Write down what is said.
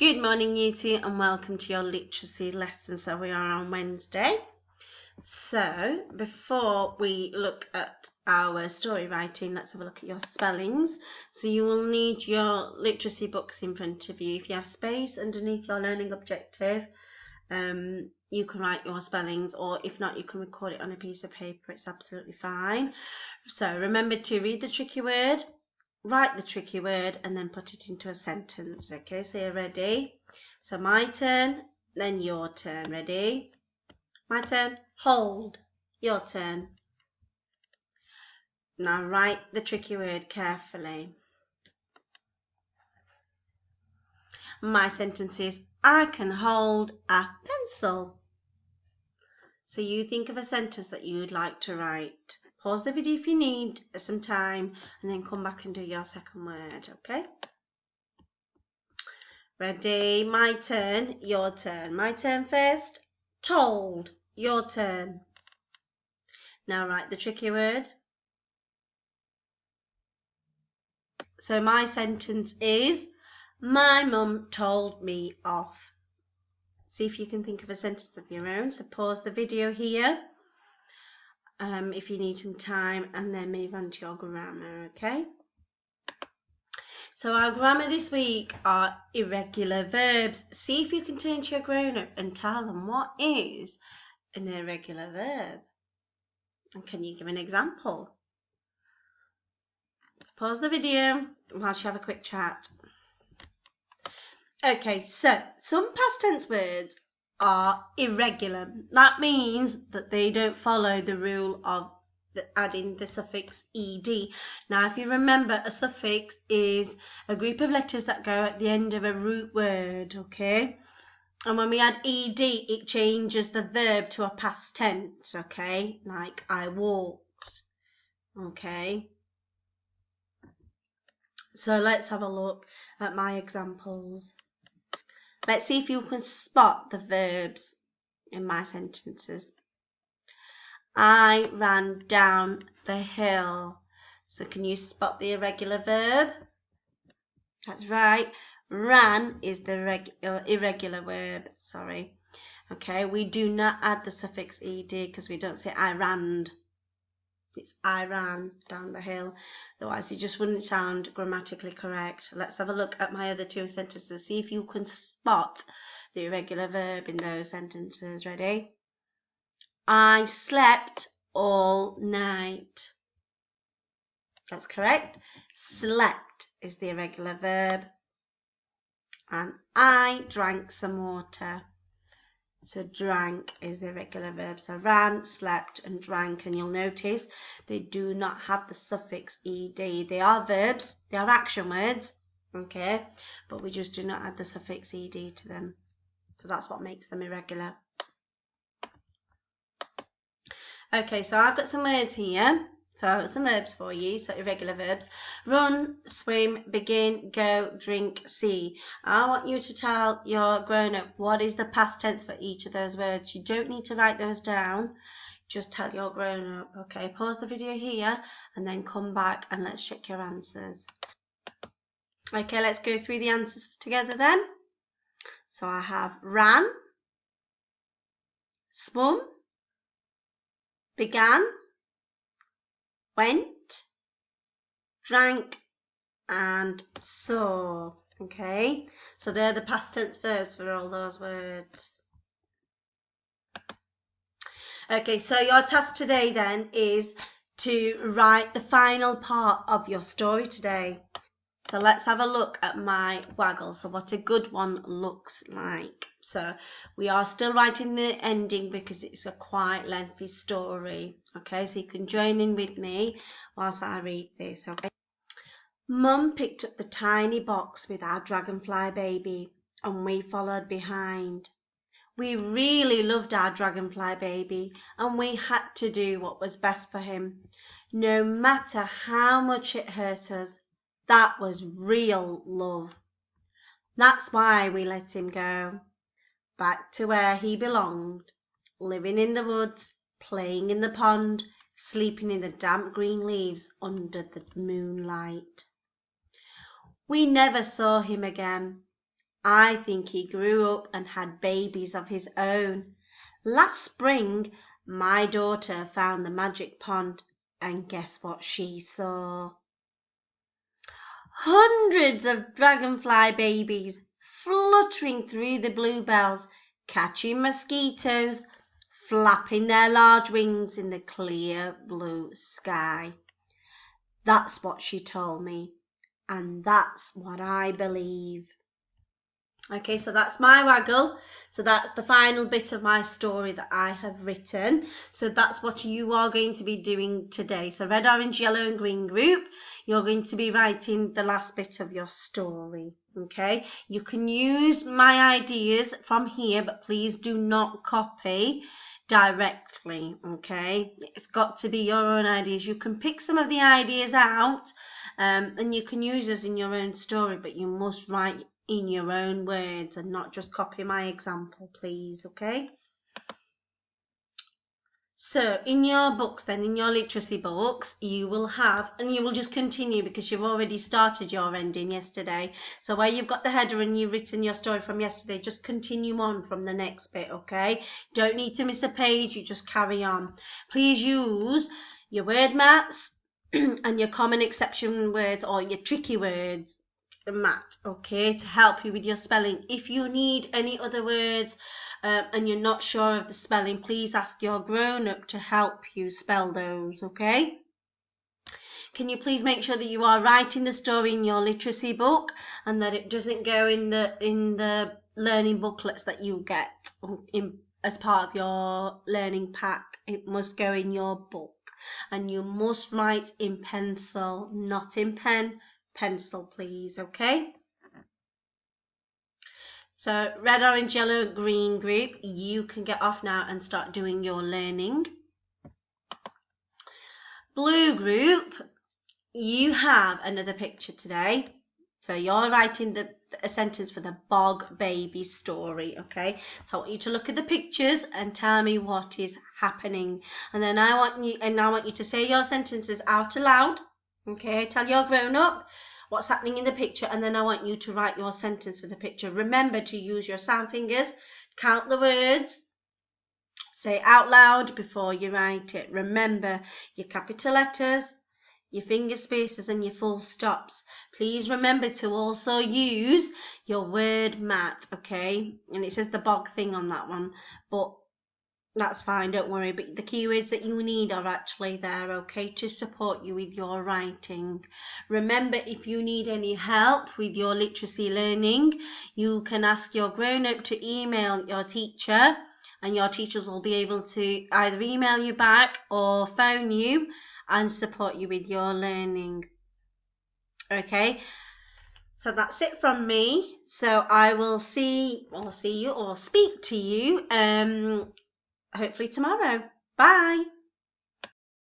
Good morning, you two, and welcome to your literacy lesson. So we are on Wednesday. So before we look at our story writing, let's have a look at your spellings. So you will need your literacy books in front of you. If you have space underneath your learning objective, you can write your spellings, or if not, you can record it on a piece of paper. It's absolutely fine. So remember to read the tricky word, write the tricky word, and then put it into a sentence. Okay, so you're ready? So my turn, then your turn. Ready? My turn. Hold. Your turn. Now write the tricky word carefully. My sentence is, I can hold a pencil. So you think of a sentence that you'd like to write. Pause the video if you need some time, and then come back and do your second word, okay? Ready? My turn, your turn. My turn first. Told. Your turn. Now write the tricky word. So my sentence is, my mum told me off. See if you can think of a sentence of your own. So pause the video here if you need some time, and then move on to your grammar, okay? So our grammar this week are irregular verbs. See if you can turn to your grown-up and tell them what is an irregular verb. And can you give an example? So pause the video whilst you have a quick chat. Okay, so some past tense words are irregular. That means that they don't follow the rule of adding the suffix ed. Now, if you remember, a suffix is a group of letters that go at the end of a root word, okay? And when we add ed, it changes the verb to a past tense, okay? Like, I walked, okay? So let's have a look at my examples. Let's see if you can spot the verbs in my sentences. I ran down the hill. So can you spot the irregular verb? That's right. Ran is the irregular verb. Sorry. Okay, we do not add the suffix ed because we don't say I ran. It's I ran down the hill. Otherwise, it just wouldn't sound grammatically correct. Let's have a look at my other two sentences. See if you can spot the irregular verb in those sentences. Ready? I slept all night. That's correct. Slept is the irregular verb. And I drank some water. So drank is the irregular verb. So ran, slept, and drank. And you'll notice they do not have the suffix ed. They are verbs. They are action words. Okay. But we just do not add the suffix ed to them. So that's what makes them irregular. Okay, so I've got some words here. So I've got some verbs for you. So irregular verbs. Run, swim, begin, go, drink, see. I want you to tell your grown-up what is the past tense for each of those words. You don't need to write those down. Just tell your grown-up. Okay, pause the video here and then come back and let's check your answers. Okay, let's go through the answers together then. So I have ran, swum, began, went, drank, and saw. Okay, so they're the past tense verbs for all those words. Okay, so your task today then is to write the final part of your story today. So let's have a look at my waggle, so what a good one looks like. So we are still writing the ending because it's a quite lengthy story. Okay, so you can join in with me whilst I read this, okay? Mum picked up the tiny box with our dragonfly baby and we followed behind. We really loved our dragonfly baby and we had to do what was best for him, no matter how much it hurt us. That was real love. That's why we let him go. Back to where he belonged, living in the woods, playing in the pond, sleeping in the damp green leaves under the moonlight. We never saw him again. I think he grew up and had babies of his own. Last spring, my daughter found the magic pond, and guess what she saw? Hundreds of dragonfly babies fluttering through the bluebells, catching mosquitoes, flapping their large wings in the clear blue sky. That's what she told me, and that's what I believe. Okay, so that's my waggle. So that's the final bit of my story that I have written. So that's what you are going to be doing today. So red, orange, yellow and green group, you're going to be writing the last bit of your story. Okay, you can use my ideas from here, but please do not copy directly. Okay, it's got to be your own ideas. You can pick some of the ideas out and you can use this in your own story, but you must write in your own words and not just copy my example, please. Okay, so in your books then, in your literacy books, you will have, and you will just continue because you've already started your ending yesterday. So where you've got the header and you've written your story from yesterday, just continue on from the next bit. Okay, don't need to miss a page, you just carry on. Please use your word mats and your common exception words or your tricky words mat, okay, to help you with your spelling. If you need any other words and you're not sure of the spelling, please ask your grown-up to help you spell those. Okay, can you please make sure that you are writing the story in your literacy book and that it doesn't go in the learning booklets that you get as part of your learning pack? It must go in your book, and you must write in pencil, not in pen. Pencil, please. Okay, so red, orange, yellow, green group, you can get off now and start doing your learning. Blue group, you have another picture today, so you're writing a sentence for the Bog Baby story. Okay, so I want you to look at the pictures and tell me what is happening, and then I want you to say your sentences out aloud. Okay, tell your grown-up what's happening in the picture, and then I want you to write your sentence for the picture. Remember to use your sound fingers, count the words, say it out loud before you write it. Remember your capital letters, your finger spaces and your full stops. Please remember to also use your word mat, okay? And it says the bog thing on that one, but that's fine, don't worry, but the keywords that you need are actually there, okay, to support you with your writing. Remember, if you need any help with your literacy learning, you can ask your grown-up to email your teacher, and your teachers will be able to either email you back or phone you and support you with your learning. Okay, so that's it from me. So I will see you or speak to you hopefully tomorrow. Bye.